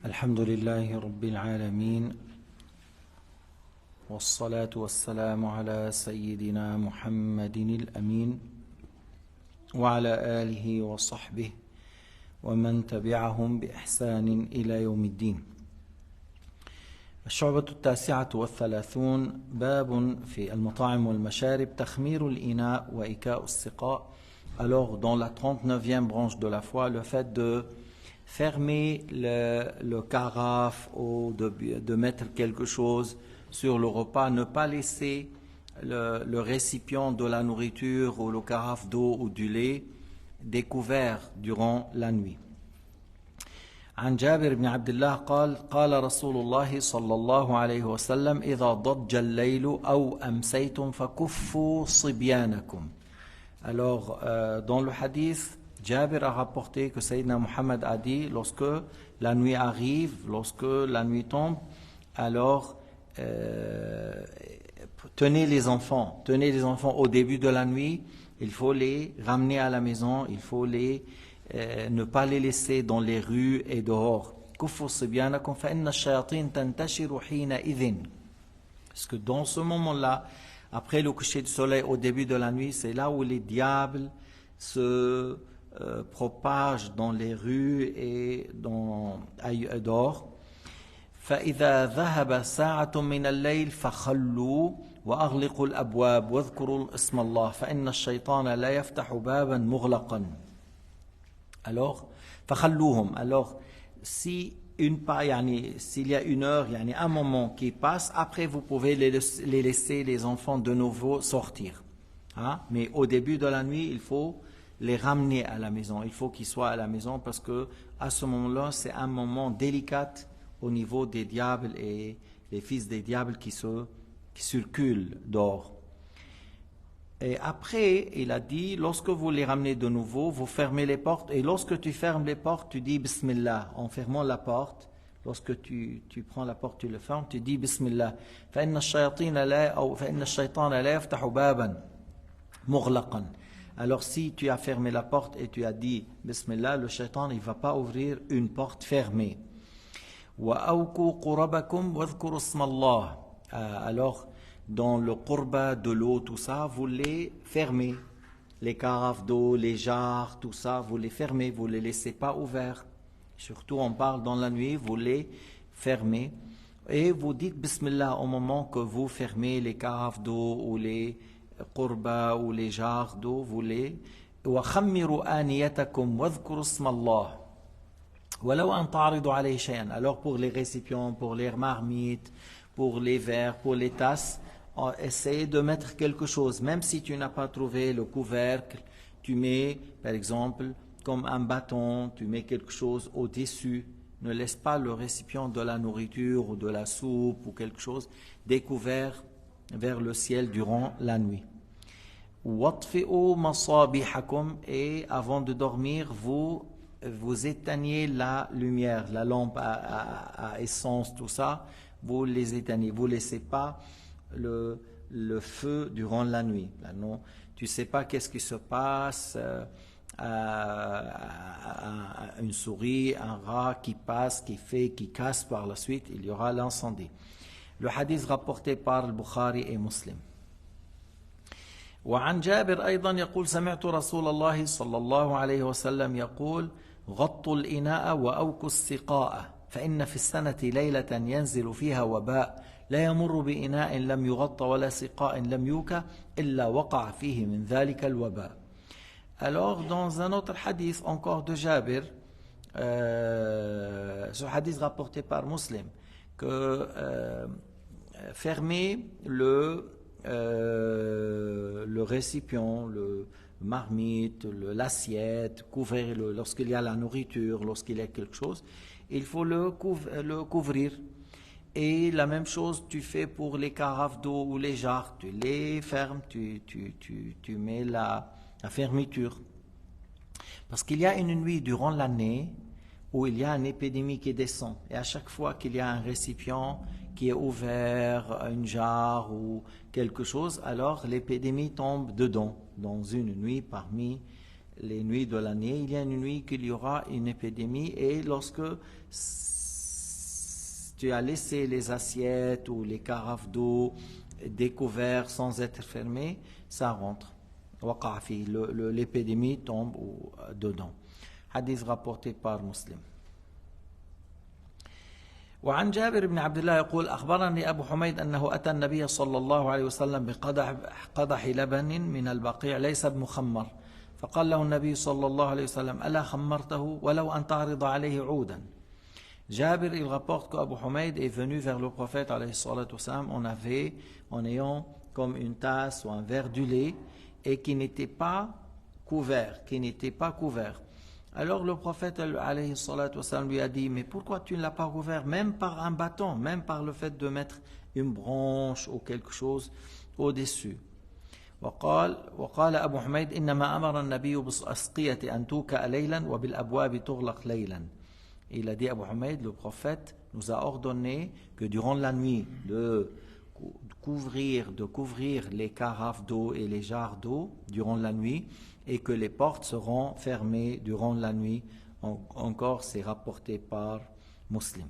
الحمد لله رب العالمين والصلاة والسلام على سيدنا محمد الأمين وعلى آله وصحبه ومن تبعهم بإحسان إلى يوم الدين. الشعبة 39 باب في المطاعم والمشارب تخمير الإناء وإكاء السقاء. Alors dans la 39e branche de la foi, le fait de fermer le carafe ou de mettre quelque chose sur le repas, ne pas laisser le récipient de la nourriture ou le carafe d'eau ou du lait découvert durant la nuit. عن جابر بن عبد الله قال رسول الله صلى الله عليه وسلم إذا ضج الليل أو أمسيتم فكفوا صبيانكم. Alors dans le hadith, Jabir a rapporté que Sayyidina Muhammad a dit, lorsque la nuit arrive, lorsque la nuit tombe, alors tenez les enfants au début de la nuit, il faut les ramener à la maison, il faut ne pas les laisser dans les rues et dehors. Parce que dans ce moment-là, après le coucher du soleil, au début de la nuit, c'est là où les diables se propagent dans les rues et dehors. فإذا ذهب ساعة من الليل فخلوا وأغلقوا الأبواب واذكروا اسم الله فإن الشيطان لا يفتح بابا مغلقا. Alors, فخلوهم. Alors, s'il y a une heure, un moment qui passe, après vous pouvez les laisser les enfants de nouveau sortir. Hein? Mais au début de la nuit, il faut les ramener à la maison. Il faut qu'ils soient à la maison parce que à ce moment-là, c'est un moment délicat au niveau des diables et les fils des diables qui circulent dehors. Et après, il a dit, lorsque vous les ramenez de nouveau, vous fermez les portes. Et lorsque tu fermes les portes, tu dis Bismillah. En fermant la porte, lorsque tu prends la porte, tu le fermes, tu dis Bismillah. فإن الشيطان لا يفتح بابا مغلقا. Alors si tu as fermé la porte et tu as dit Bismillah, le shaitan, il ne va pas ouvrir une porte fermée. وأوكوا قربكم واذكروا اسم الله. Alors, dans le qurba de l'eau, tout ça, vous les fermez. Les carafes d'eau, les jarres, tout ça, vous les fermez, vous ne les laissez pas ouverts. Surtout, on parle dans la nuit, vous les fermez. Et vous dites Bismillah au moment que vous fermez les carafes d'eau ou les qurba ou les jarres d'eau, vous les... وَخَمِّرُوا آنِيَتَكُمْ وَاذْكُرُوا اسْمَ اللَّهِ. Alors pour les récipients, pour les marmites, pour les verres, pour les tasses, essayez de mettre quelque chose. Même si tu n'as pas trouvé le couvercle, tu mets par exemple comme un bâton, tu mets quelque chose au-dessus. Ne laisse pas le récipient de la nourriture ou de la soupe ou quelque chose découvert vers le ciel durant la nuit. Et avant de dormir, vous éteignez la lumière, la lampe à essence, tout ça, vous les éteignez. Vous ne laissez pas le feu durant la nuit. Là, non, tu ne sais pas qu'est-ce qui se passe, une souris, un rat qui passe, qui casse par la suite, il y aura l'incendie. Le hadith rapporté par le Bukhari et Muslim. وعن جابر أيضا يقول سمعت رسول الله صلى الله عليه وسلم يقول غطوا الإناء وأوكوا السقاء فإن في السنة ليلة ينزل فيها وباء لا يمر بإناء لم يغط ولا سقاء لم يوكى إلا وقع فيه من ذلك الوباء. Alors dans un autre hadith encore de Jabir, ce hadith rapporté par Muslim, que fermer le récipient, le marmite, l'assiette, couvrir lorsqu'il y a la nourriture, lorsqu'il y a quelque chose, il faut le couvrir. Et la même chose tu fais pour les carafes d'eau ou les jarres, tu les fermes, tu mets la fermeture. Parce qu'il y a une nuit durant l'année où il y a une épidémie qui descend. Et à chaque fois qu'il y a un récipient qui est ouvert, une jarre ou quelque chose, alors l'épidémie tombe dedans. Dans une nuit, parmi les nuits de l'année, il y a une nuit qu'il y aura une épidémie, et lorsque tu as laissé les assiettes ou les carafes d'eau découvertes sans être fermées, ça rentre. L'épidémie tombe dedans. Hadith rapporté par Muslim. وعن جابر بن عبد الله يقول أخبرني أبو حميد أنه أتى النبي صلى الله عليه وسلم بقدح لبن من البقيع ليس بمخمر فقال له النبي صلى الله عليه وسلم ألا خمرته ولو أن تعرض عليه عودا. Jabir, il rapporte qu'Abu Humayd est venu vers le prophète alayhi salatu wassalam, en ayant comme une tasse ou un verre du lait et qui n'était pas couvert, Alors le prophète alayhi salatu wassalam lui a dit, mais pourquoi tu ne l'as pas couvert, même par un bâton, même par le fait de mettre une branche ou quelque chose au-dessus. وقال أبو حميد إنما أمر النبي بالأسقية أن توكأ ليلا وبالأبواب تغلق ليلا. Il a dit Abu Humayd, le prophète nous a ordonné que durant la nuit de couvrir les carafes d'eau et les jarres d'eau durant la nuit et que les portes seront fermées durant la nuit. Encore, c'est rapporté par Muslim.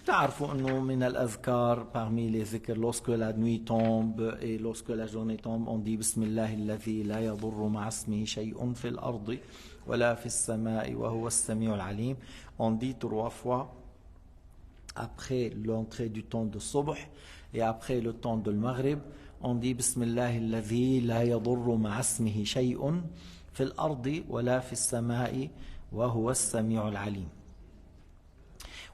تعرفوا أنه من الأذكار parmi les zikr lorsque la nuit tombe et lorsque la journée tombe on dit بسم الله الذي لا يضر مع اسمه شيء في الأرض ولا في السماء وهو السميع العليم. On dit 3 fois après l'entrée du temps de Subh et après le temps de Maghrib. On dit بسم الله الذي لا يضر مع اسمه شيء في الأرض ولا في السماء وهو السميع العليم.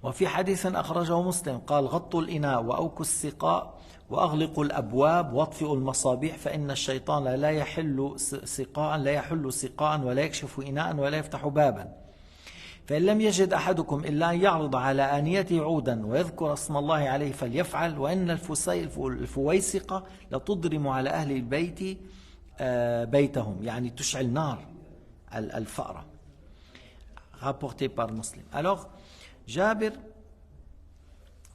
وفي حديث أخرجه مسلم قال غطوا الإناء وأوكوا السقاء وأغلقوا الأبواب واطفئوا المصابيح فإن الشيطان لا يحل سقاء ولا يكشف إناء ولا يفتح بابا فإن لم يجد أحدكم إلا أن يعرض على آنيته عودا ويذكر اسم الله عليه فليفعل وإن الفويسقة لتضرم على أهل البيت بيتهم يعني تشعل نار الفأرة. Rapporté par Muslim. Alors Jabir,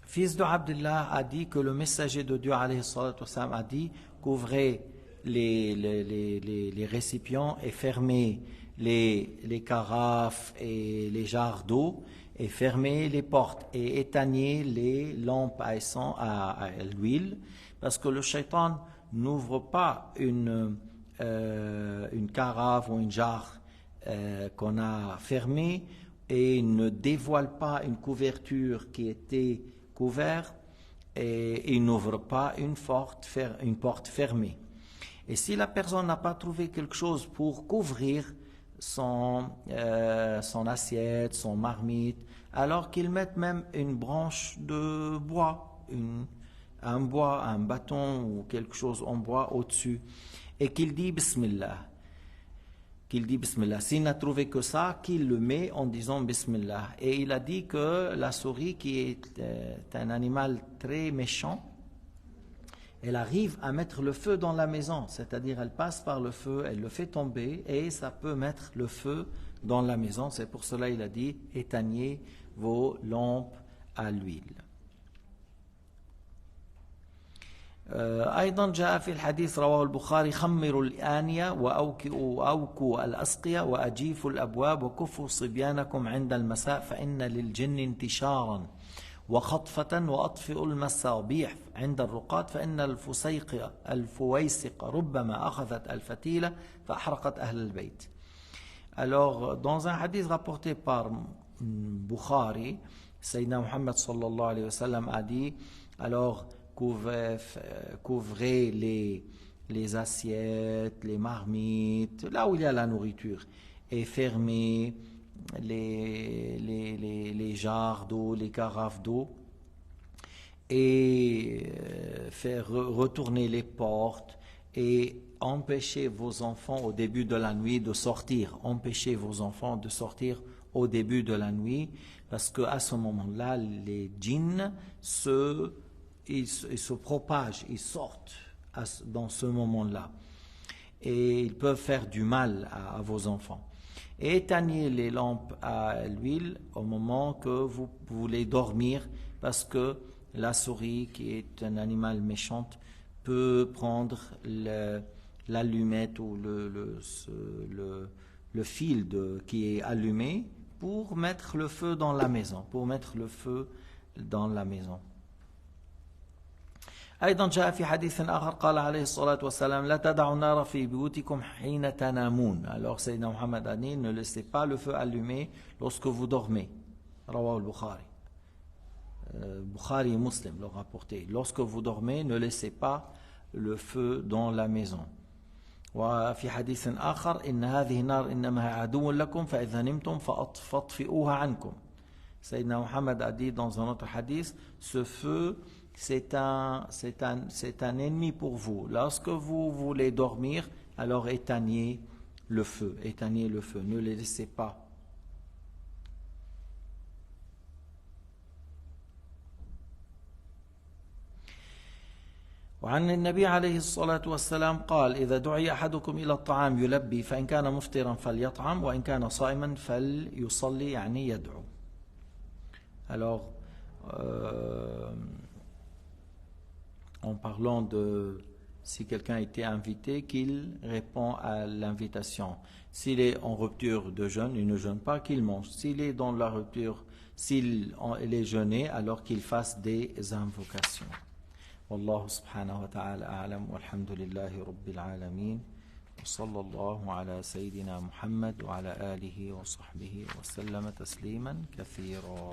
fils de Abdullah, a dit que le messager de Dieu alayhi salatu wassalam, a dit couvrez les récipients et fermez les carafes et les jarres d'eau et fermez les portes et éteignez les lampes à l'huile parce que le shaitan n'ouvre pas une carafe ou une jarre qu'on a fermée et ne dévoile pas une couverture qui était couverte et il n'ouvre pas une porte fermée. Et si la personne n'a pas trouvé quelque chose pour couvrir son assiette, son marmite, alors qu'il mette même une branche de bois, un bâton ou quelque chose en bois au-dessus et qu'il dit Bismillah. S'il n'a trouvé que ça, qu'il le met en disant Bismillah. Et il a dit que la souris, qui est un animal très méchant, elle arrive à mettre le feu dans la maison, c'est-à-dire elle passe par le feu, elle le fait tomber et ça peut mettre le feu dans la maison. C'est pour cela qu'il a dit éteignez vos lampes à l'huile. أيضا جاء في الحديث رواه البخاري خمروا الآنية وأوكوا الأسقية وأجيفوا الأبواب وكفوا صبيانكم عند المساء فإن للجن انتشارا وخطفة وأطفئوا المصابيح عند الرقاد فإن الفويسق ربما أخذت الفتيلة فأحرقت أهل البيت. Alors dans un hadith rapporté par Bukhari, Sayyidina Muhammad sallallahu alayhi wa sallam a dit alors couvrez les assiettes, les marmites, là où il y a la nourriture, et fermez les jarres d'eau, les carafes d'eau, et faire retourner les portes, et empêchez vos enfants au début de la nuit de sortir. Empêchez vos enfants de sortir au début de la nuit, parce qu'à ce moment-là, les djinns ils se propagent, ils sortent dans ce moment-là. Et ils peuvent faire du mal à vos enfants. Et éteignez les lampes à l'huile au moment que vous voulez dormir, parce que la souris, qui est un animal méchant, peut prendre l'allumette ou le fil qui est allumé pour mettre le feu dans la maison, pour mettre le feu dans la maison. أيضا جاء في حديث آخر قال عليه الصلاة والسلام لا تدعوا النار في بيوتكم حين تنامون. Alors Sayyidina Muhammad a dit ne laissez pas le feu allumé lorsque vous dormez. رواه البخاري. Bukhari et Muslim l'ont rapporté. Lorsque vous dormez, ne laissez pas le feu dans la maison. وفي حديث آخر إن هذه النار إنما عدو لكم فإذا نمتم فاطفئوها عنكم. Sayyidina Muhammad a dit dans un autre hadith, ce feu c'est un ennemi pour vous. Lorsque vous voulez dormir, alors éteignez le feu, ne le laissez pas. وعن النبي عليه الصلاة والسلام قال إذا دعي أحدكم إلى الطعام يلبي فإن كان مفطرا فليطعم وإن كان صائما فليصلي يعني يدعو. Alors, en parlant de si quelqu'un était invité, qu'il répond à l'invitation. S'il est en rupture de jeûne, il ne jeûne pas, qu'il mange. S'il est dans la rupture, s'il est jeûné, alors qu'il fasse des invocations. والله سبحانه وتعالى أعلم والحمد لله رب العالمين وصلى الله على سيدنا محمد وعلى آله وصحبه وسلم تسليما كثيرا.